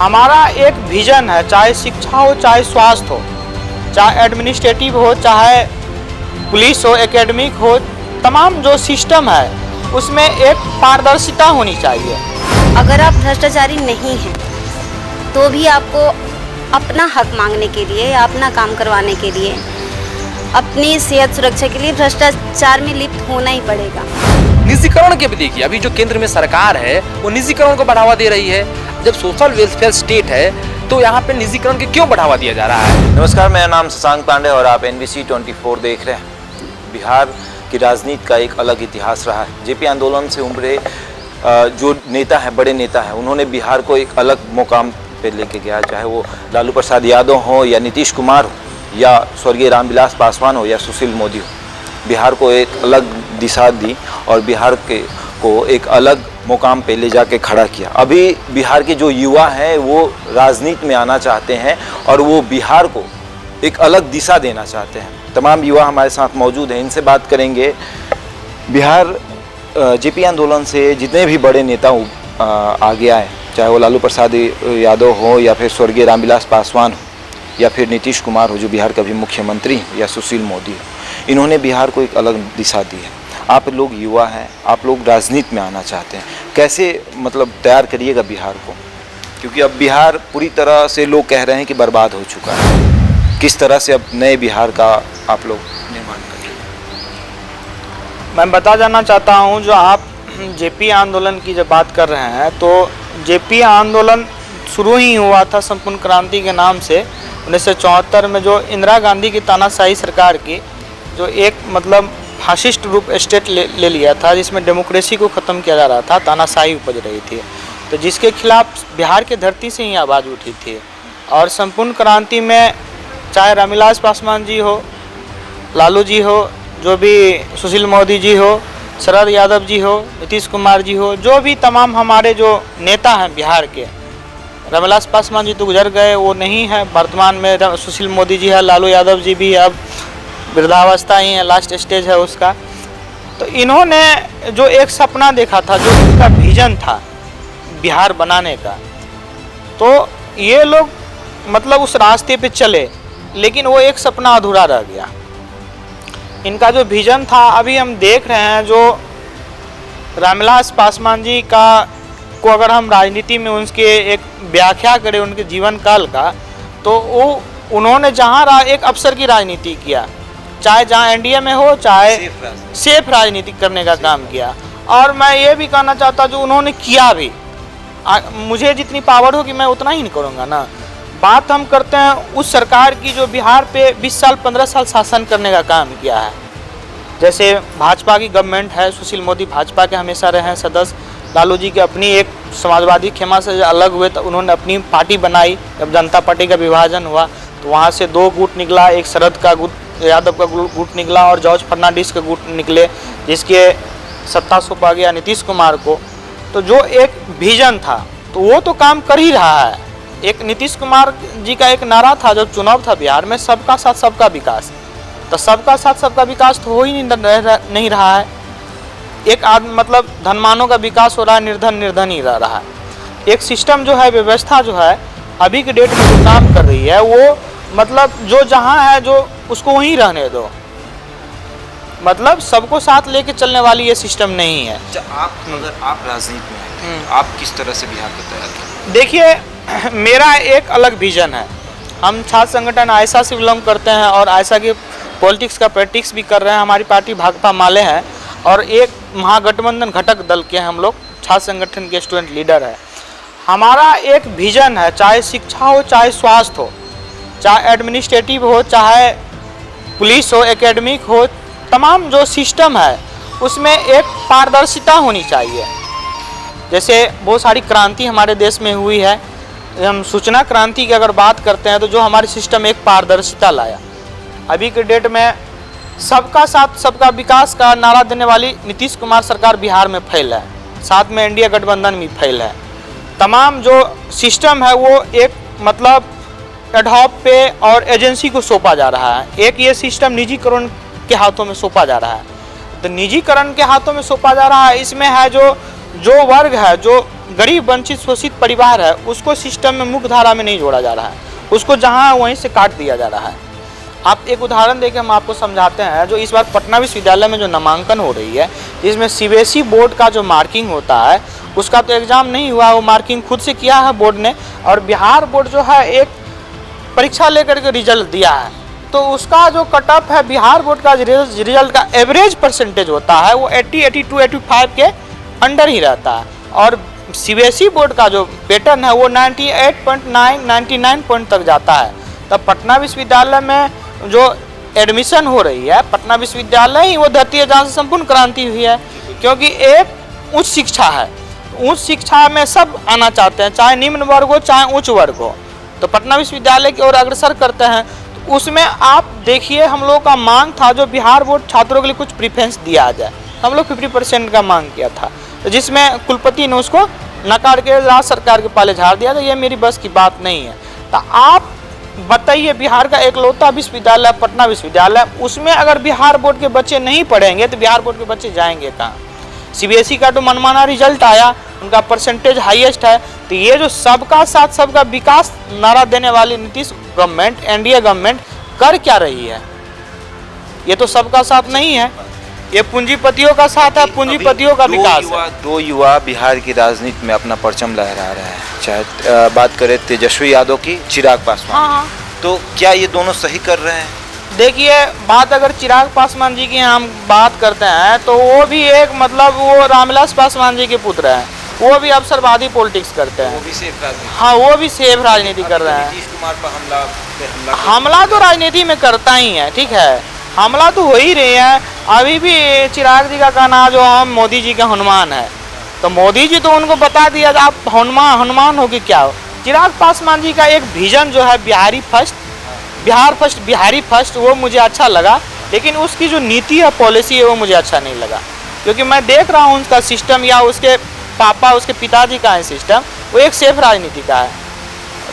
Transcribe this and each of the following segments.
हमारा एक विजन है, चाहे शिक्षा हो, चाहे स्वास्थ्य हो, चाहे एडमिनिस्ट्रेटिव हो, चाहे पुलिस हो, एकेडमिक हो, तमाम जो सिस्टम है उसमें एक पारदर्शिता होनी चाहिए। अगर आप भ्रष्टाचारी नहीं हैं तो भी आपको अपना हक मांगने के लिए या अपना काम करवाने के लिए, अपनी सेहत सुरक्षा के लिए भ्रष्टाचार में लिप्त होना ही पड़ेगा। निजीकरण के भी देखिए, अभी जो केंद्र में सरकार है वो निजीकरण को बढ़ावा दे रही है। जब सोशल वेलफेयर स्टेट है तो यहाँ पे निजीकरण के क्यों बढ़ावा दिया जा रहा है? नमस्कार, मेरा नाम शशांक पांडे और आप NBC 24 देख रहे हैं। बिहार की राजनीति का एक अलग इतिहास रहा है। जेपी आंदोलन से उभरे जो नेता हैं, बड़े नेता हैं, उन्होंने बिहार को एक अलग मुकाम पे लेके गया। चाहे वो लालू प्रसाद यादव हो या नीतीश कुमार हो या स्वर्गीय रामविलास पासवान हो या सुशील मोदी हो, बिहार को एक अलग दिशा दी और बिहार को एक अलग मुकाम पे ले जाके खड़ा किया। अभी बिहार के जो युवा हैं वो राजनीति में आना चाहते हैं और वो बिहार को एक अलग दिशा देना चाहते हैं। तमाम युवा हमारे साथ मौजूद हैं, इनसे बात करेंगे। बिहार जेपी आंदोलन से जितने भी बड़े नेता आगे आए, चाहे वो लालू प्रसाद यादव हो या फिर स्वर्गीय रामविलास पासवान हो या फिर नीतीश कुमार हो जो बिहार का भी मुख्यमंत्री हो या सुशील मोदी हो, इन्होंने बिहार को एक अलग दिशा दी है। आप लोग युवा हैं, आप लोग राजनीति में आना चाहते हैं, कैसे मतलब तैयार करिएगा बिहार को? क्योंकि अब बिहार पूरी तरह से लोग कह रहे हैं कि बर्बाद हो चुका है। किस तरह से अब नए बिहार का आप लोग निर्माण करेंगे? मैं बता जाना चाहता हूं, जो आप जेपी आंदोलन की जब बात कर रहे हैं तो जेपी आंदोलन शुरू ही हुआ था संपूर्ण क्रांति के नाम से 1974 में, जो इंदिरा गांधी की तानाशाही सरकार की जो एक मतलब फासिस्ट रूप स्टेट ले लिया था, जिसमें डेमोक्रेसी को ख़त्म किया जा रहा था, तानाशाही उपज रही थी, तो जिसके खिलाफ बिहार की धरती से ही आवाज़ उठी थी। और संपूर्ण क्रांति में चाहे रामविलास पासवान जी हो, लालू जी हो, जो भी सुशील मोदी जी हो, शरद यादव जी हो, नीतीश कुमार जी हो, जो भी तमाम हमारे जो नेता हैं बिहार के, रामविलास पासवान जी तो गुजर गए, वो नहीं है वर्तमान में। सुशील मोदी जी है, लालू यादव जी भी अब वृद्धावस्था ही है, लास्ट स्टेज है उसका। तो इन्होंने जो एक सपना देखा था, जो उनका विजन था बिहार बनाने का, तो ये लोग मतलब उस रास्ते पे चले, लेकिन वो एक सपना अधूरा रह गया। इनका जो विजन था, अभी हम देख रहे हैं, जो रामविलास पासवान जी को अगर हम राजनीति में उनके एक व्याख्या करें उनके जीवन काल का, तो वो उन्होंने जहाँ एक अफसर की राजनीति किया, चाहे जहाँ एनडीए में हो, चाहे सेफ राजनीति करने का काम किया। और मैं ये भी कहना चाहता जो उन्होंने किया भी, मुझे जितनी पावर हो कि मैं उतना ही नहीं करूँगा ना। बात हम करते हैं उस सरकार की जो बिहार पे 20 साल 15 साल शासन करने का काम किया है। जैसे भाजपा की गवर्नमेंट है, सुशील मोदी भाजपा के हमेशा रहे हैं सदस्य, लालू जी की अपनी एक समाजवादी खेमा से अलग हुए तो उन्होंने अपनी पार्टी बनाई। जब जनता पार्टी का विभाजन हुआ तो वहाँ से 2 गुट निकला, एक शरद का गुट, यादव का गुट निकला और जॉर्ज फर्नांडिस के गुट निकले, जिसके सत्ता सौंपा गया नीतीश कुमार को। तो जो एक विजन था तो वो तो काम कर ही रहा है। एक नीतीश कुमार जी का एक नारा था जब चुनाव था बिहार में, सबका साथ सबका विकास। तो सबका साथ सबका विकास तो हो ही नहीं रहा है। एक मतलब धनवानों का विकास हो रहा है, निर्धन ही रह रहा है। एक सिस्टम जो है, व्यवस्था जो है अभी के डेट में जो काम कर रही है, वो मतलब जो जहाँ है जो उसको वहीं रहने दो, मतलब सबको साथ लेके चलने वाली ये सिस्टम नहीं है। अगर आप राजनीति में हैं, आप किस तरह से बिहार को तैयार करें? देखिए, मेरा एक अलग विजन है। हम छात्र संगठन आयशा से बिलोंग करते हैं और आयशा की पॉलिटिक्स का प्रैक्टिस भी कर रहे हैं। हमारी पार्टी भाकपा माले हैं और एक महागठबंधन घटक दल के हम लोग छात्र संगठन के स्टूडेंट लीडर है। हमारा एक विजन है, चाहे शिक्षा हो, चाहे स्वास्थ्य हो, चाहे एडमिनिस्ट्रेटिव हो, चाहे पुलिस हो, एकेडमिक हो, तमाम जो सिस्टम है उसमें एक पारदर्शिता होनी चाहिए। जैसे बहुत सारी क्रांति हमारे देश में हुई है, हम सूचना क्रांति की अगर बात करते हैं तो जो हमारे सिस्टम एक पारदर्शिता लाया। अभी के डेट में सबका साथ सबका विकास का नारा देने वाली नीतीश कुमार सरकार बिहार में फैल है, साथ में इंडिया गठबंधन भी फैल है। तमाम जो सिस्टम है वो एक मतलब एडहॉक पे और एजेंसी को सौंपा जा रहा है। एक ये सिस्टम निजीकरण के हाथों में सौंपा जा रहा है। तो निजीकरण के हाथों में सौंपा जा रहा है, इसमें है जो जो वर्ग है, जो गरीब वंचित शोषित परिवार है, उसको सिस्टम में मुख्य धारा में नहीं जोड़ा जा रहा है, उसको जहाँ वहीं से काट दिया जा रहा है। आप एक उदाहरण देके हम आपको समझाते हैं। जो इस बार पटना विश्वविद्यालय में जो नामांकन हो रही है, इसमें सीबीएसई बोर्ड का जो मार्किंग होता है उसका तो एग्ज़ाम नहीं हुआ, वो मार्किंग खुद से किया है बोर्ड ने, और बिहार बोर्ड जो है एक परीक्षा लेकर के रिजल्ट दिया है, तो उसका जो कट ऑफ है बिहार बोर्ड का रिजल्ट का एवरेज परसेंटेज होता है वो 80, 82, 85 के अंडर ही रहता है, और सीबीएसई बोर्ड का जो पैटर्न है वो 98.9, 99 पॉइंट तक जाता है। तब पटना विश्वविद्यालय में जो एडमिशन हो रही है, पटना विश्वविद्यालय ही वो धरती है जहाँ से संपूर्ण क्रांति हुई है, क्योंकि एक उच्च शिक्षा है, उच्च शिक्षा में सब आना चाहते हैं, चाहे निम्न वर्ग हो चाहे उच्च वर्ग हो, तो पटना विश्वविद्यालय की ओर अग्रसर करते हैं। तो उसमें आप देखिए हम लोग का मांग था जो बिहार बोर्ड छात्रों के लिए कुछ प्रीफरेंस दिया जाए, हम लोग 50% का मांग किया था, तो जिसमें कुलपति ने उसको नकार के राज्य सरकार के पाले झाड़ दिया। तो ये मेरी बस की बात नहीं है। तो आप बताइए, बिहार का एकलौता विश्वविद्यालय पटना विश्वविद्यालय, उसमें अगर बिहार बोर्ड के बच्चे नहीं पढ़ेंगे तो बिहार बोर्ड के बच्चे जाएंगे कहाँ? सीबीएसई का तो मनमाना रिजल्ट आया, उनका परसेंटेज हाईएस्ट है। तो ये जो सबका साथ सबका विकास नारा देने वाली नीतीश गवर्नमेंट, एनडीए गवर्नमेंट कर क्या रही है? ये तो सबका साथ नहीं है, ये पूंजीपतियों का साथ है, पूंजीपतियों का विकास है। दो युवा बिहार की राजनीति में अपना परचम लहरा रहे हैं, चाहे बात करें तेजस्वी यादव की, चिराग पासवान। हाँ। तो क्या ये दोनों सही कर रहे हैं? देखिए, बात अगर चिराग पासवान जी की हम बात करते हैं तो वो भी एक मतलब वो रामविलास पासवान जी के पुत्र हैं, वो भी अवसरवादी पॉलिटिक्स करते हैं। वो भी सेफ राजनीति। हाँ, वो भी सेफ राजनीति कर रहे हैं। नीतीश कुमार पर हमला तो राजनीति में करता ही है, ठीक है, हमला तो हो ही रही है। अभी भी चिराग जी का कहना जो हम मोदी जी का हनुमान है, तो मोदी जी तो उनको बता दिया आप हनुमान हो कि क्या हो। चिराग पासवान जी का एक विजन जो है Bihari first, Bihar first, Bihari first, वो मुझे अच्छा लगा, लेकिन उसकी जो नीति है, पॉलिसी है, वो मुझे अच्छा नहीं लगा, क्योंकि मैं देख रहा हूँ उनका सिस्टम या उसके पापा, उसके पिताजी का है सिस्टम, वो एक सेफ राजनीति का है।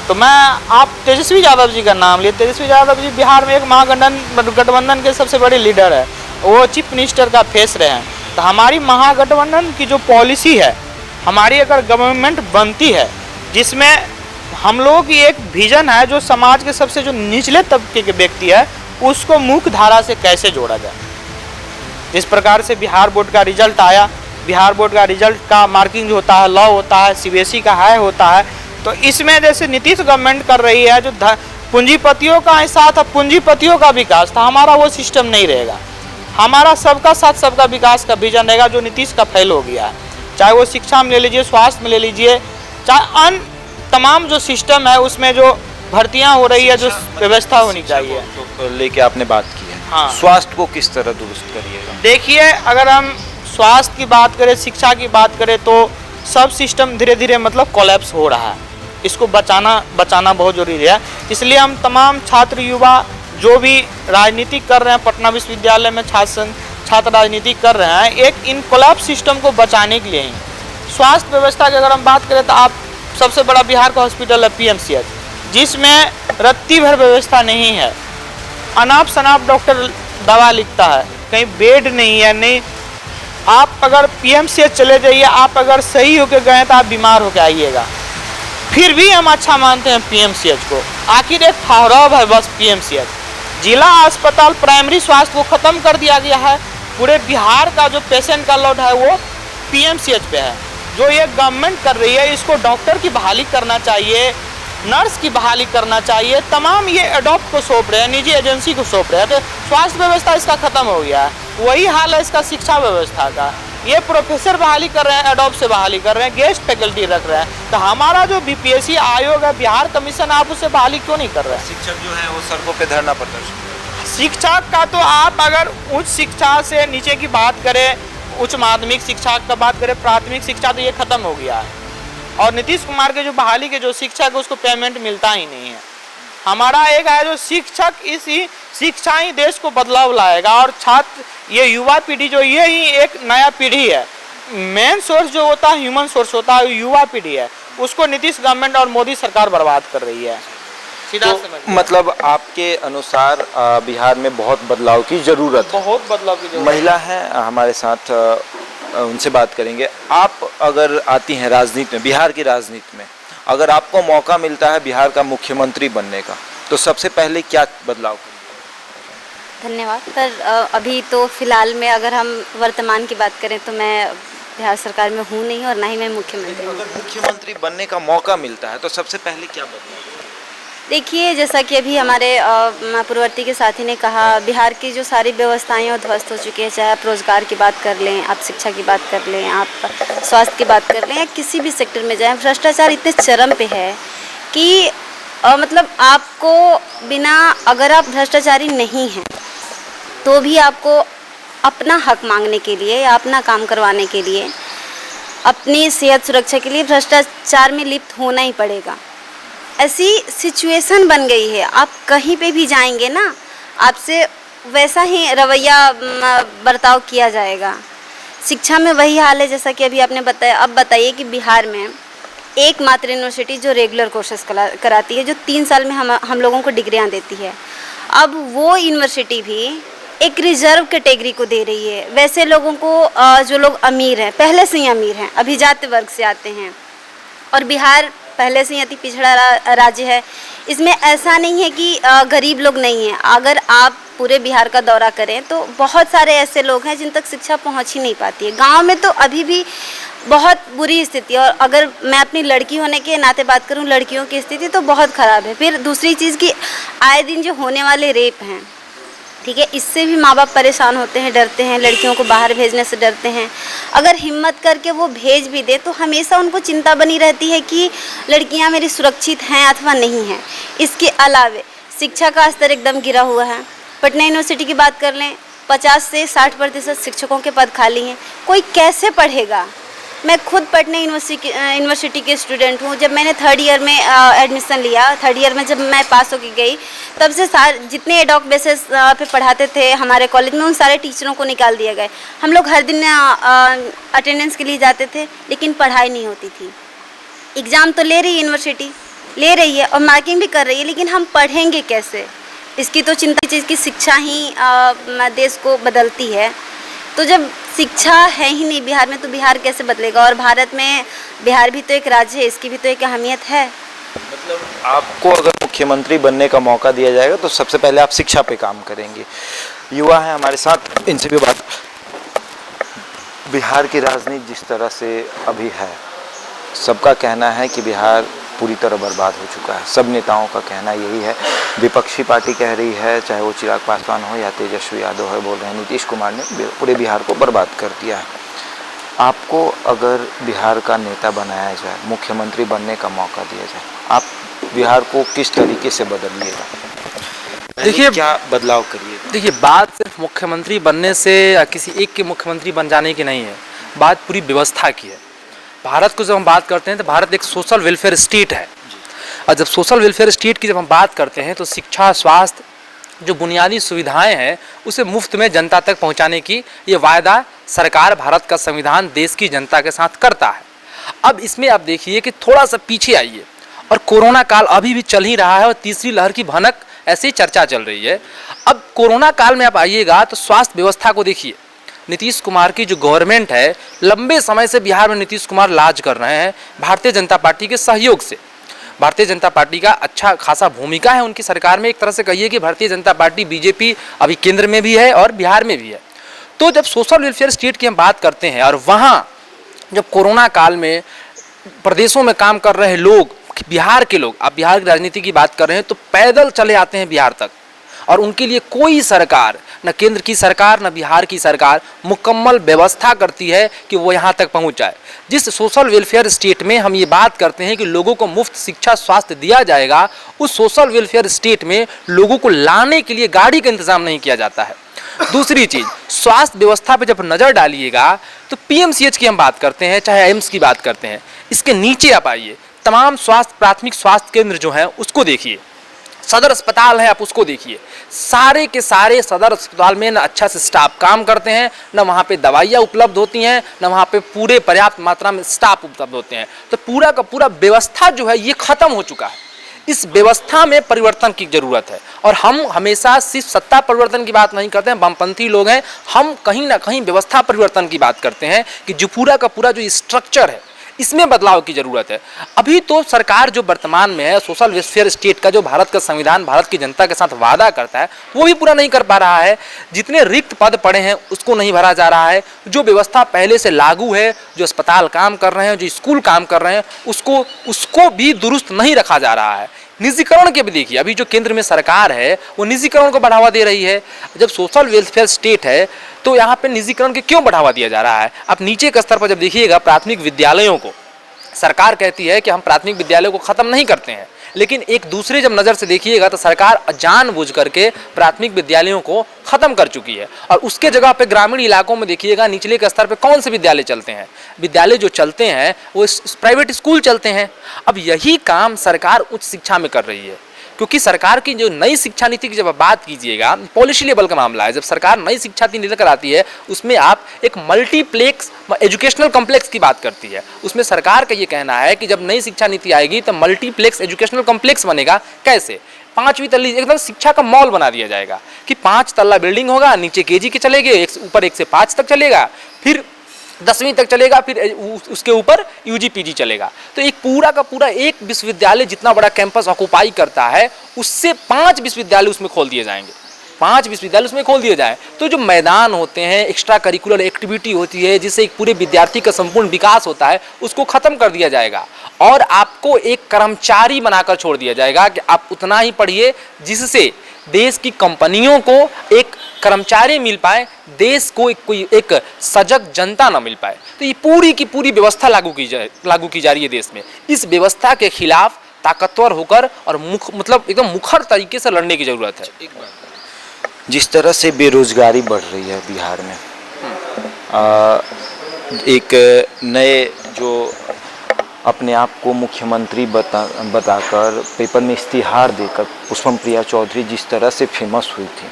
तो मैं आप तेजस्वी यादव जी का नाम लिए, तेजस्वी यादव जी बिहार में एक महागठबंधन के सबसे बड़े लीडर है, वो चीफ मिनिस्टर का फेस रहे हैं। तो हमारी महागठबंधन की जो पॉलिसी है, हमारी अगर गवर्नमेंट बनती है जिसमें हम लोगों की एक विजन है जो समाज के सबसे जो निचले तबके के व्यक्ति है उसको मुख्य धारा से कैसे जोड़ा जाए। जिस प्रकार से बिहार बोर्ड का रिजल्ट आया, बिहार बोर्ड का रिजल्ट का मार्किंग जो होता है, लॉ होता है, सीबीएसई का हाई होता है, तो इसमें जैसे नीतीश गवर्नमेंट कर रही है जो पूंजीपतियों का साथ, पूंजीपतियों का विकास था, हमारा वो सिस्टम नहीं रहेगा। हमारा सबका साथ सबका विकास का विजन रहेगा जो नीतीश का फेल हो गया है, चाहे वो शिक्षा में ले लीजिए, स्वास्थ्य में ले लीजिए, चाहे अन्य तमाम जो सिस्टम है उसमें जो भर्तियां हो रही है, जो व्यवस्था होनी चाहिए। तो लेके आपने बात की है। हाँ। स्वास्थ्य को किस तरह दुरुस्त करिएगा? देखिए, अगर हम स्वास्थ्य की बात करें, शिक्षा की बात करें, तो सब सिस्टम धीरे धीरे मतलब कोलैप्स हो रहा है, इसको बचाना बहुत जरूरी है। इसलिए हम तमाम छात्र युवा जो भी राजनीति कर रहे हैं, पटना विश्वविद्यालय में छात्र राजनीति कर रहे हैं, एक इन कोलैप्स सिस्टम को बचाने के लिए ही स्वास्थ्य व्यवस्था की अगर हम बात करें तो आप सबसे बड़ा बिहार का हॉस्पिटल है पीएमसीएच, जिसमें रत्ती भर व्यवस्था नहीं है, अनाप शनाप डॉक्टर दवा लिखता है, कहीं बेड नहीं है, नहीं आप अगर पीएमसीएच चले जाइए, आप अगर सही होकर गए तो आप बीमार होकर आइएगा। फिर भी हम अच्छा मानते हैं पीएमसीएच को, आखिर एक ठहराव है बस पीएमसीएच। जिला अस्पताल प्राइमरी स्वास्थ्य को ख़त्म कर दिया गया है, पूरे बिहार का जो पेशेंट का लोड है वो पीएमसीएच पे है। जो ये गवर्नमेंट कर रही है इसको डॉक्टर की बहाली करना चाहिए, नर्स की बहाली करना चाहिए, तमाम ये एडॉप्ट को सौंप रहे हैं, निजी एजेंसी को सौंप रहे हैं। तो स्वास्थ्य व्यवस्था इसका ख़त्म हो गया है। वही हाल है इसका शिक्षा व्यवस्था का, ये प्रोफेसर बहाली कर रहे हैं, एडॉप्ट से बहाली कर रहे हैं, गेस्ट फैकल्टी रख रहे हैं। तो हमारा जो बीपीएससी आयोग है, बिहार कमीशन, आप उससे बहाली क्यों नहीं कर रहे हैं? शिक्षक जो है वो सड़कों पे धरना प्रदर्शन। शिक्षक का तो आप अगर उच्च शिक्षा से नीचे की बात करें, उच्च माध्यमिक शिक्षा का बात करें, प्राथमिक शिक्षा, तो ये खत्म हो गया है। और नीतीश कुमार के जो बहाली के जो शिक्षक है उसको पेमेंट मिलता ही नहीं है। हमारा एक है जो शिक्षक, इसी शिक्षा ही देश को बदलाव लाएगा। और छात्र, ये युवा पीढ़ी जो, ये ही एक नया पीढ़ी है। मेन सोर्स जो होता है, ह्यूमन सोर्स होता है, युवा पीढ़ी है, उसको नीतीश गवर्नमेंट और मोदी सरकार बर्बाद कर रही है। सीधा तो मतलब आपके अनुसार बिहार में बहुत बदलाव की जरूरत है? बहुत बदलाव की जरूरत। महिला है हमारे साथ, उनसे बात करेंगे। आप अगर आती हैं राजनीति में, बिहार की राजनीति में, अगर आपको मौका मिलता है बिहार का मुख्यमंत्री बनने का, तो सबसे पहले क्या बदलाव करेंगे? धन्यवाद। पर अभी तो फिलहाल में अगर हम वर्तमान की बात करें तो मैं बिहार सरकार में हूँ नहीं और ना ही मैं मुख्यमंत्री हूँ। अगर मुख्यमंत्री बनने का मौका मिलता है तो सबसे पहले क्या बदलाव? देखिए, जैसा कि अभी हमारे पूर्ववर्ती के साथी ने कहा, बिहार की जो सारी व्यवस्थाएं और ध्वस्त हो चुकी है। चाहे आप रोजगार की बात कर लें, आप शिक्षा की बात कर लें, आप स्वास्थ्य की बात कर लें, या किसी भी सेक्टर में जाएं, भ्रष्टाचार इतने चरम पे है कि मतलब आपको बिना, अगर आप भ्रष्टाचारी नहीं हैं तो भी आपको अपना हक मांगने के लिए या अपना काम करवाने के लिए, अपनी सेहत सुरक्षा के लिए भ्रष्टाचार में लिप्त होना ही पड़ेगा। ऐसी सिचुएशन बन गई है, आप कहीं पे भी जाएंगे ना, आपसे वैसा ही रवैया बर्ताव किया जाएगा। शिक्षा में वही हाल है जैसा कि अभी आपने बताया। अब बताइए कि बिहार में एकमात्र यूनिवर्सिटी जो रेगुलर कोर्सेज कराती है, जो 3 साल में हम लोगों को डिग्रियां देती है, अब वो यूनिवर्सिटी भी एक रिजर्व कैटेगरी को दे रही है। वैसे लोगों को, जो लोग अमीर हैं, पहले से ही अमीर हैं, अभिजात वर्ग से आते हैं, और बिहार पहले से ही अति पिछड़ा राज्य है। इसमें ऐसा नहीं है कि गरीब लोग नहीं हैं। अगर आप पूरे बिहार का दौरा करें तो बहुत सारे ऐसे लोग हैं जिन तक शिक्षा पहुंच ही नहीं पाती है। गांव में तो अभी भी बहुत बुरी स्थिति है, और अगर मैं अपनी लड़की होने के नाते बात करूं, लड़कियों की स्थिति तो बहुत ख़राब है। फिर दूसरी चीज़ कि आए दिन जो होने वाले रेप हैं, ठीक है, इससे भी माँ बाप परेशान होते हैं, डरते हैं, लड़कियों को बाहर भेजने से डरते हैं। अगर हिम्मत करके वो भेज भी दे तो हमेशा उनको चिंता बनी रहती है कि लड़कियां मेरी सुरक्षित हैं अथवा नहीं हैं। इसके अलावे शिक्षा का स्तर एकदम गिरा हुआ है। पटना यूनिवर्सिटी की बात कर लें, 50 से 60% शिक्षकों के पद खाली हैं। कोई कैसे पढ़ेगा? मैं खुद पटना यूनिवर्सिटी के स्टूडेंट हूँ। जब मैंने 3rd ईयर में एडमिशन लिया, 3rd ईयर में जब मैं पास होकर गई, तब से जितने एडॉक बेसिस पे पढ़ाते थे हमारे कॉलेज में, उन सारे टीचरों को निकाल दिया गया। हम लोग हर दिन अटेंडेंस के लिए जाते थे, लेकिन पढ़ाई नहीं होती थी। एग्ज़ाम तो ले रही है यूनिवर्सिटी, ले रही है और मार्किंग भी कर रही है, लेकिन हम पढ़ेंगे कैसे? इसकी तो चिंता चीज़ की शिक्षा ही देश को बदलती है। तो जब शिक्षा है ही नहीं बिहार में, तो बिहार कैसे बदलेगा? और भारत में बिहार भी तो एक राज्य है, इसकी भी तो एक अहमियत है। मतलब आपको अगर मुख्यमंत्री बनने का मौका दिया जाएगा तो सबसे पहले आप शिक्षा पे काम करेंगे। युवा हैं हमारे साथ, इनसे भी बात। बिहार की राजनीति जिस तरह से अभी है, सबका कहना है कि बिहार पूरी तरह बर्बाद हो चुका है। सब नेताओं का कहना यही है। विपक्षी पार्टी कह रही है, चाहे वो चिराग पासवान हो या तेजस्वी यादव है, बोल रहे हैं नीतीश कुमार ने पूरे बिहार को बर्बाद कर दिया है। आपको अगर बिहार का नेता बनाया जाए, मुख्यमंत्री बनने का मौका दिया जाए, आप बिहार को किस तरीके से बदलिएगा? देखिए, क्या बदलाव करिएगा? देखिए, बात सिर्फ मुख्यमंत्री बनने से या किसी एक के मुख्यमंत्री बन जाने की नहीं है, बात पूरी व्यवस्था की है। भारत को जब हम बात करते हैं तो भारत एक सोशल वेलफेयर स्टेट है, और जब सोशल वेलफेयर स्टेट की जब हम बात करते हैं तो शिक्षा, स्वास्थ्य, जो बुनियादी सुविधाएं हैं उसे मुफ्त में जनता तक पहुंचाने की ये वायदा सरकार, भारत का संविधान देश की जनता के साथ करता है। अब इसमें आप देखिए कि थोड़ा सा पीछे आइए, और कोरोना काल अभी भी चल ही रहा है और तीसरी लहर की भनक ऐसी चर्चा चल रही है। अब कोरोना काल में आप आइएगा तो स्वास्थ्य व्यवस्था को देखिए। नीतीश कुमार की जो गवर्नमेंट है, लंबे समय से बिहार में नीतीश कुमार राज कर रहे हैं भारतीय जनता पार्टी के सहयोग से। भारतीय जनता पार्टी का अच्छा खासा भूमिका है उनकी सरकार में। एक तरह से कहिए कि भारतीय जनता पार्टी, बीजेपी अभी केंद्र में भी है और बिहार में भी है। तो जब सोशल वेलफेयर स्टेट की हम बात करते हैं, और वहाँ जब कोरोना काल में प्रदेशों में काम कर रहे लोग, बिहार के लोग, आप बिहार की राजनीति की बात कर रहे हैं, तो पैदल चले आते हैं बिहार तक, और उनके लिए कोई सरकार, न केंद्र की सरकार न बिहार की सरकार, मुकम्मल व्यवस्था करती है कि वो यहाँ तक पहुँच जाए। जिस सोशल वेलफेयर स्टेट में हम ये बात करते हैं कि लोगों को मुफ्त शिक्षा, स्वास्थ्य दिया जाएगा, उस सोशल वेलफेयर स्टेट में लोगों को लाने के लिए गाड़ी का इंतजाम नहीं किया जाता है। दूसरी चीज़, स्वास्थ्य व्यवस्था पे जब नज़र डालिएगा तो पीएमसीएच की हम बात करते हैं, चाहे एम्स की बात करते हैं, इसके नीचे आप आइए, तमाम स्वास्थ्य, प्राथमिक स्वास्थ्य केंद्र जो हैं उसको देखिए, सदर अस्पताल है आप उसको देखिए, सारे के सारे सदर अस्पताल में न अच्छा से स्टाफ काम करते हैं, न वहाँ पे दवाइयाँ उपलब्ध होती हैं, न वहाँ पे पूरे पर्याप्त मात्रा में स्टाफ उपलब्ध होते हैं। तो पूरा का पूरा व्यवस्था जो है ये ख़त्म हो चुका है। इस व्यवस्था में परिवर्तन की जरूरत है। और हम हमेशा सिर्फ सत्ता परिवर्तन की बात नहीं करते हैं, वामपंथी लोग हैं, हम कहीं ना कहीं व्यवस्था परिवर्तन की बात करते हैं कि जो पूरा का पूरा जो स्ट्रक्चर है इसमें बदलाव की जरूरत है। अभी तो सरकार जो वर्तमान में है, सोशल वेलफेयर स्टेट का जो भारत का संविधान भारत की जनता के साथ वादा करता है वो भी पूरा नहीं कर पा रहा है। जितने रिक्त पद पड़े हैं उसको नहीं भरा जा रहा है। जो व्यवस्था पहले से लागू है, जो अस्पताल काम कर रहे हैं, जो स्कूल काम कर रहे हैं, उसको भी दुरुस्त नहीं रखा जा रहा है। निजीकरण के भी देखिए, अभी जो केंद्र में सरकार है वो निजीकरण को बढ़ावा दे रही है। जब सोशल वेलफेयर स्टेट है तो यहाँ पे निजीकरण के क्यों बढ़ावा दिया जा रहा है? आप नीचे के स्तर पर जब देखिएगा, प्राथमिक विद्यालयों को सरकार कहती है कि हम प्राथमिक विद्यालयों को ख़त्म नहीं करते हैं, लेकिन एक दूसरे जब नज़र से देखिएगा तो सरकार जानबूझ करके प्राथमिक विद्यालयों को ख़त्म कर चुकी है। और उसके जगह पे ग्रामीण इलाकों में देखिएगा निचले के स्तर पे कौन से विद्यालय चलते हैं? विद्यालय जो चलते हैं वो प्राइवेट स्कूल चलते हैं। अब यही काम सरकार उच्च शिक्षा में कर रही है, क्योंकि सरकार की जो नई शिक्षा नीति की जब बात कीजिएगा, पॉलिसी लेवल का मामला है। जब सरकार नई शिक्षा नीति लेकर आती है उसमें आप एक मल्टीप्लेक्स एजुकेशनल कॉम्प्लेक्स की बात करती है। उसमें सरकार का ये कहना है कि जब नई शिक्षा नीति आएगी तो मल्टीप्लेक्स एजुकेशनल कॉम्प्लेक्स बनेगा। कैसे? 5वीं तल्ली एकदम शिक्षा का मॉल बना दिया जाएगा कि 5 तल्ला बिल्डिंग होगा, नीचे केजी के चलेंगे, ऊपर 1 से 5 तक चलेगा, फिर 10वीं तक चलेगा, फिर उसके ऊपर यूजी पीजी चलेगा। तो एक पूरा का पूरा एक विश्वविद्यालय जितना बड़ा कैंपस ऑक्युपाई करता है उससे 5 विश्वविद्यालय उसमें खोल दिए जाएंगे। 5 विश्वविद्यालय उसमें खोल दिए जाए तो जो मैदान होते हैं, एक्स्ट्रा करिकुलर एक्टिविटी होती है जिससे एक पूरे विद्यार्थी का संपूर्ण विकास होता है, उसको खत्म कर दिया जाएगा और आपको एक कर्मचारी बनाकर छोड़ दिया जाएगा कि आप उतना ही पढ़िए जिससे देश की कंपनियों को एक कर्मचारी मिल पाए, देश को एक सजग जनता न मिल पाए। तो ये पूरी की पूरी व्यवस्था लागू की जा रही है देश में। इस व्यवस्था के खिलाफ ताकतवर होकर और मतलब एकदम मुखर तरीके से लड़ने की जरूरत है। जिस तरह से बेरोजगारी बढ़ रही है बिहार में, एक नए जो अपने आप को मुख्यमंत्री बताकर पेपर में इश्तिहार देकर पुष्पम प्रिया चौधरी जिस तरह से फेमस हुई थी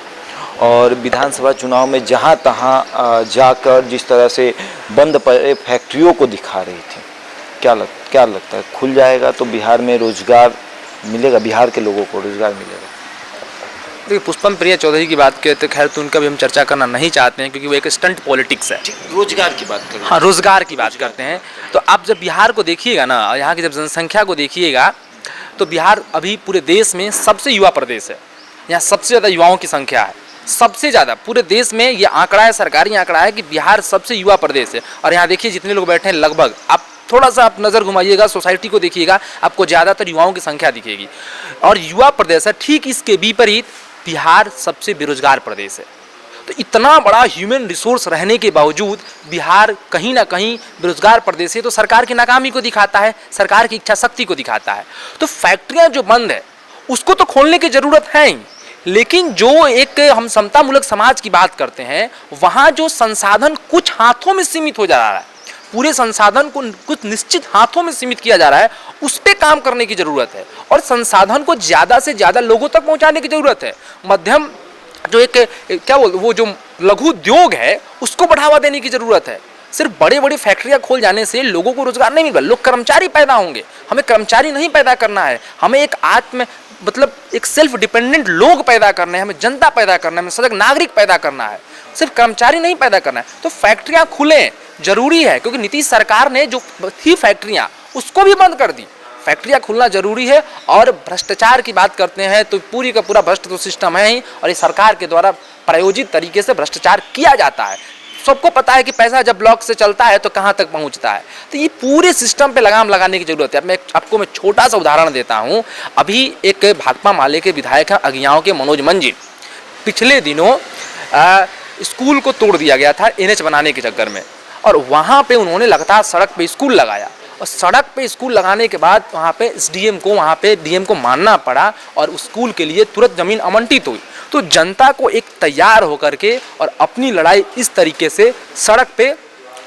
और विधानसभा चुनाव में जहां तहां जाकर जिस तरह से बंद पड़े फैक्ट्रियों को दिखा रही थी, क्या लगता है खुल जाएगा तो बिहार में रोजगार मिलेगा, बिहार के लोगों को रोजगार मिलेगा? देखिए, पुष्पम प्रिया चौधरी की बात करें तो खैर तो उनका भी हम चर्चा करना नहीं चाहते हैं क्योंकि वो एक स्टंट पॉलिटिक्स है। रोजगार की बात करें, हाँ, रोजगार की बात करते हैं तो आप जब बिहार को देखिएगा ना, यहाँ की जब जनसंख्या को देखिएगा तो बिहार अभी पूरे देश में सबसे युवा प्रदेश है। यहाँ सबसे ज़्यादा युवाओं की संख्या है, सबसे ज़्यादा पूरे देश में। ये आंकड़ा है, सरकारी आंकड़ा है कि बिहार सबसे युवा प्रदेश है। और यहाँ देखिए जितने लोग बैठे हैं लगभग, आप थोड़ा सा आप नज़र घुमाइएगा, सोसाइटी को देखिएगा, आपको ज़्यादातर युवाओं की संख्या दिखेगी और युवा प्रदेश है। ठीक इसके विपरीत बिहार सबसे बेरोजगार प्रदेश है। तो इतना बड़ा ह्यूमन रिसोर्स रहने के बावजूद बिहार कहीं ना कहीं बेरोजगार प्रदेश है। तो सरकार की नाकामी को दिखाता है, सरकार की इच्छा शक्ति को दिखाता है। तो फैक्ट्रियां जो बंद है उसको तो खोलने की ज़रूरत है ही, लेकिन जो एक हम समतामूलक समाज की बात करते हैं वहाँ जो संसाधन कुछ हाथों में सीमित हो जा रहा है, पूरे संसाधन को कुछ निश्चित हाथों में सीमित किया जा रहा है, उस पर काम करने की ज़रूरत है और संसाधन को ज़्यादा से ज़्यादा लोगों तक पहुंचाने की ज़रूरत है। मध्यम जो एक क्या बोलते वो जो लघु उद्योग है उसको बढ़ावा देने की ज़रूरत है। सिर्फ बड़े बड़ी फैक्ट्रियां खोल जाने से लोगों को रोजगार नहीं मिलेगा, लोग कर्मचारी पैदा होंगे। हमें कर्मचारी नहीं पैदा करना है, हमें एक मतलब एक सेल्फ डिपेंडेंट लोग पैदा करने हैं, हमें जनता पैदा करना है, हमें सजग नागरिक पैदा करना है, सिर्फ कर्मचारी नहीं पैदा करना है। तो फैक्ट्रियां खुलें जरूरी है क्योंकि नीतीश सरकार ने जो थी फैक्ट्रियां उसको भी बंद कर दी। फैक्ट्रियां खुलना जरूरी है। और भ्रष्टाचार की बात करते हैं तो पूरी का पूरा भ्रष्ट तो सिस्टम है ही और इस सरकार के द्वारा प्रायोजित तरीके से भ्रष्टाचार किया जाता है। सबको पता है कि पैसा जब ब्लॉक से चलता है तो कहाँ तक पहुँचता है। तो ये पूरे सिस्टम पे लगाम लगाने की जरूरत है। मैं आपको छोटा सा उदाहरण देता हूँ। अभी एक भाकपा माले के विधायक हैं अगियाओं के मनोज मंजिल, पिछले दिनों स्कूल को तोड़ दिया गया था NH बनाने के चक्कर में और वहाँ पे उन्होंने लगातार सड़क पे स्कूल लगाया और सड़क पे स्कूल लगाने के बाद वहाँ पे DM को मानना पड़ा और उस स्कूल के लिए तुरंत ज़मीन आवंटित हुई। तो जनता को एक तैयार होकर के और अपनी लड़ाई इस तरीके से सड़क पे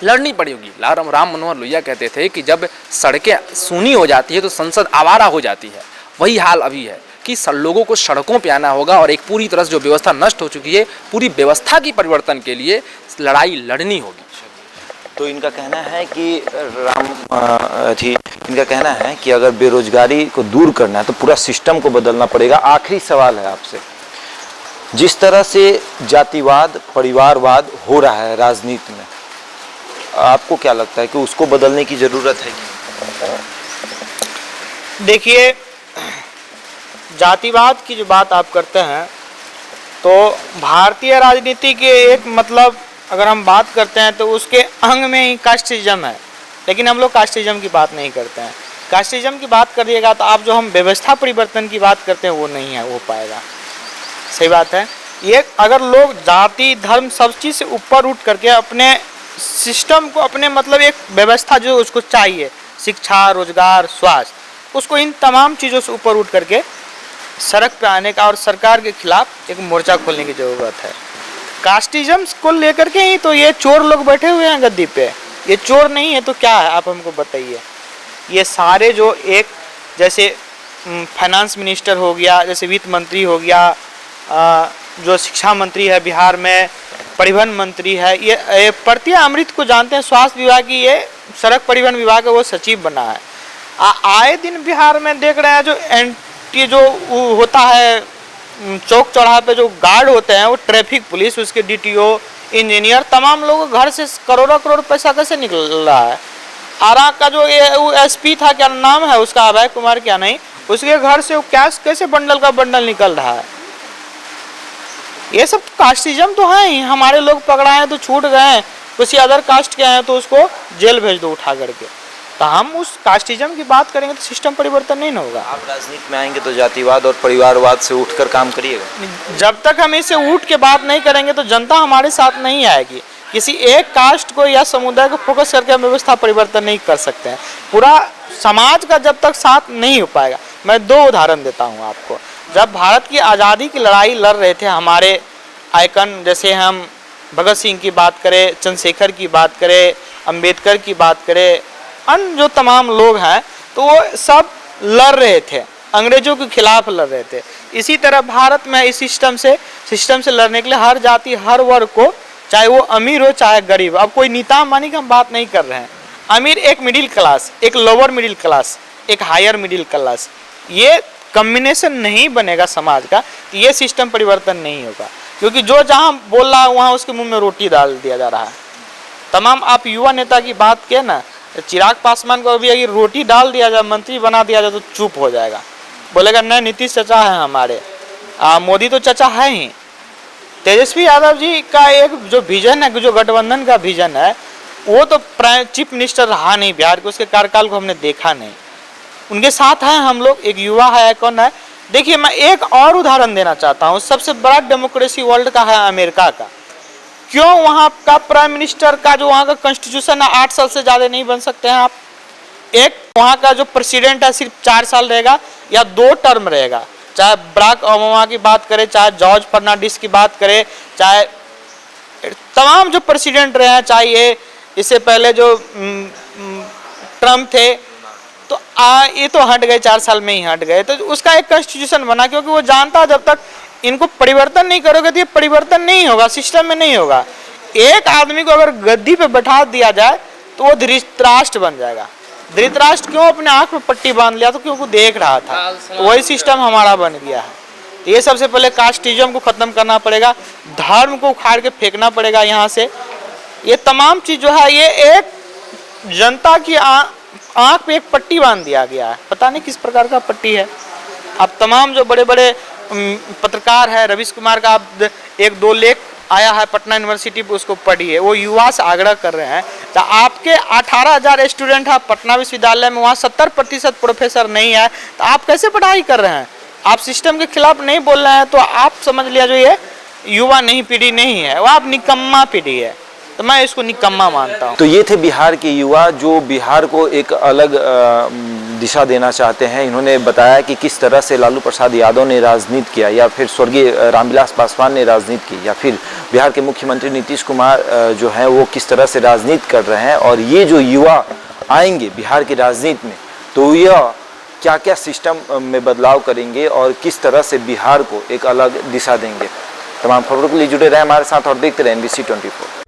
लड़नी पड़ेगी। राम मनोहर लोहिया कहते थे कि जब सड़कें सूनी हो जाती है तो संसद आवारा हो जाती है। वही हाल अभी है कि लोगों को सड़कों पे आना होगा और एक पूरी तरह से जो व्यवस्था नष्ट हो चुकी है, पूरी व्यवस्था की परिवर्तन के लिए लड़ाई लड़नी होगी। तो इनका कहना है कि इनका कहना है कि अगर बेरोजगारी को दूर करना है तो पूरा सिस्टम को बदलना पड़ेगा। आखिरी सवाल है आपसे, जिस तरह से जातिवाद, परिवारवाद हो रहा है राजनीति में, आपको क्या लगता है कि उसको बदलने की जरूरत है? देखिए, जातिवाद की जो बात आप करते हैं तो भारतीय राजनीति के एक मतलब अगर हम बात करते हैं तो उसके अंग में ही कास्टिज्म है, लेकिन हम लोग कास्टिज्म की बात नहीं करते हैं। कास्टिज्म की बात करिएगा तो आप जो हम व्यवस्था परिवर्तन की बात करते हैं वो नहीं है, हो पाएगा। सही बात है। ये अगर लोग जाति, धर्म, सब चीज़ से ऊपर उठ करके अपने सिस्टम को, अपने मतलब एक व्यवस्था जो उसको चाहिए, शिक्षा, रोजगार, स्वास्थ्य, उसको इन तमाम चीज़ों से ऊपर उठ करके सड़क पे आने का और सरकार के खिलाफ एक मोर्चा खोलने की ज़रूरत है। कास्टिज्म को लेकर के ही तो ये चोर लोग बैठे हुए हैं गद्दी पे। ये चोर नहीं है तो क्या है, आप हमको बताइए। ये सारे जो एक जैसे फाइनेंस मिनिस्टर हो गया, जैसे वित्त मंत्री हो गया, जो शिक्षा मंत्री है बिहार में, परिवहन मंत्री है, ये प्रतिया अमृत को जानते हैं, स्वास्थ्य विभाग की ये सड़क परिवहन विभाग है वो सचिव बना है। आए दिन बिहार में देख रहे हैं जो एंटी जो होता है चौक चौराहे पे जो गार्ड होते हैं वो ट्रैफिक पुलिस, उसके डीटीओ, इंजीनियर, तमाम लोग घर से करोड़ों करोड़ पैसा कैसे निकल रहा है। आरा का जो एसपी था, क्या नाम है उसका, अभय कुमार क्या नहीं, उसके घर से वो कैश कैसे बंडल का बंडल निकल रहा है। ये सब कास्टिज्म तो है ही। हमारे लोग पकड़ाए हैं तो छूट गए, किसी अदर कास्ट के हैं तो उसको जेल भेज दो उठा करके। तो हम उस कास्टिज्म की बात करेंगे तो सिस्टम परिवर्तन नहीं ना होगा। आप राजनीति में आएंगे तो जातिवाद और परिवारवाद से उठकर काम करिएगा। जब तक हम इसे उठ के बात नहीं करेंगे तो जनता हमारे साथ नहीं आएगी। किसी एक कास्ट को या समुदाय को फोकस करके हम व्यवस्था परिवर्तन नहीं कर सकते हैं। पूरा समाज का जब तक साथ नहीं हो पाएगा। मैं 2 उदाहरण देता हूँ आपको। जब भारत की आज़ादी की लड़ाई लड़ रहे थे हमारे आइकन, जैसे हम भगत सिंह की बात करें, चंद्रशेखर की बात करें, अंबेडकर की बात करें, अन्य जो तमाम लोग हैं, तो वो सब लड़ रहे थे, अंग्रेजों के खिलाफ लड़ रहे थे। इसी तरह भारत में इस सिस्टम से लड़ने के लिए हर जाति, हर वर्ग को, चाहे वो अमीर हो चाहे गरीब, अब कोई नीता मानी की हम बात नहीं कर रहे हैं, अमीर, एक मिडिल क्लास, एक लोअर मिडिल क्लास, एक हायर मिडिल क्लास, ये कॉम्बिनेशन नहीं बनेगा समाज का, तो ये सिस्टम परिवर्तन नहीं होगा। क्योंकि जो जहाँ बोल रहा है वहाँ उसके मुंह में रोटी डाल दिया जा रहा है। तमाम आप युवा नेता की बात किए ना, चिराग पासवान को अभी अगर रोटी डाल दिया जाए, मंत्री बना दिया जाए तो चुप हो जाएगा, बोलेगा नहीं नीतीश चचा है हमारे, मोदी तो चचा है ही। तेजस्वी यादव जी का एक जो विजन है, जो गठबंधन का विजन है, वो तो चीफ मिनिस्टर रहा नहीं बिहार के, उसके कार्यकाल को हमने देखा नहीं। उनके साथ हैं हम लोग, एक युवा है, कौन है। देखिए, मैं एक और उदाहरण देना चाहता हूँ। सबसे बड़ा डेमोक्रेसी वर्ल्ड का है अमेरिका का। क्यों वहाँ का प्राइम मिनिस्टर का जो वहाँ का कॉन्स्टिट्यूशन है 8 साल से ज़्यादा नहीं बन सकते हैं आप। एक वहाँ का जो प्रेसिडेंट है सिर्फ 4 साल रहेगा या 2 टर्म रहेगा। चाहे बराक ओबामा की बात करें, चाहे जॉर्ज फर्नांडिस की बात करें, चाहे तमाम जो प्रेसिडेंट रहे हैं, चाहे ये इससे पहले जो ट्रम्प थे, तो ये तो हट गए, 4 साल में ही हट गए। तो उसका एक कॉन्स्टिट्यूशन बना, क्योंकि वो जानता जब तक इनको परिवर्तन नहीं करोगे तो ये परिवर्तन नहीं होगा, सिस्टम में नहीं होगा। एक आदमी को अगर गद्दी पे बैठा दिया जाए तो वो धृतराष्ट्र बन जाएगा। धृतराष्ट्र क्यों अपने आंख में पट्टी बांध लिया? तो क्योंकि देख रहा था, तो वही सिस्टम हमारा बन गया है। तो ये सबसे पहले कास्टिज्म को खत्म करना पड़ेगा, धर्म को उखाड़ के फेंकना पड़ेगा यहाँ से। ये तमाम चीज जो है, ये एक जनता की आंख पे एक पट्टी बांध दिया गया है, पता नहीं किस प्रकार का पट्टी है। अब तमाम जो बड़े बड़े पत्रकार है, रवीश कुमार का आप 1-2 लेख आया है पटना यूनिवर्सिटी पे, उसको पढ़िए। वो युवा से आग्रह कर रहे हैं, तो आपके 18,000 स्टूडेंट है पटना विश्वविद्यालय में, वहाँ 70% प्रोफेसर नहीं है, तो आप कैसे पढ़ाई कर रहे हैं? आप सिस्टम के खिलाफ नहीं बोल रहे हैं, तो आप समझ लिया जो ये युवा नहीं पीढ़ी नहीं है, वो आप निकम्मा पीढ़ी है। तो मैं इसको निकम्मा मानता हूँ। तो ये थे बिहार के युवा जो बिहार को एक अलग दिशा देना चाहते हैं। इन्होंने बताया कि किस तरह से लालू प्रसाद यादव ने राजनीति किया, या फिर स्वर्गीय रामविलास पासवान ने राजनीति की, या फिर बिहार के मुख्यमंत्री नीतीश कुमार जो हैं वो किस तरह से राजनीति कर रहे हैं। और ये जो युवा आएंगे बिहार की राजनीति में, तो यह क्या क्या सिस्टम में बदलाव करेंगे और किस तरह से बिहार को एक अलग दिशा देंगे। तमाम खबरों के लिए जुड़े रहे हमारे साथ और देखते रहे NBC 24।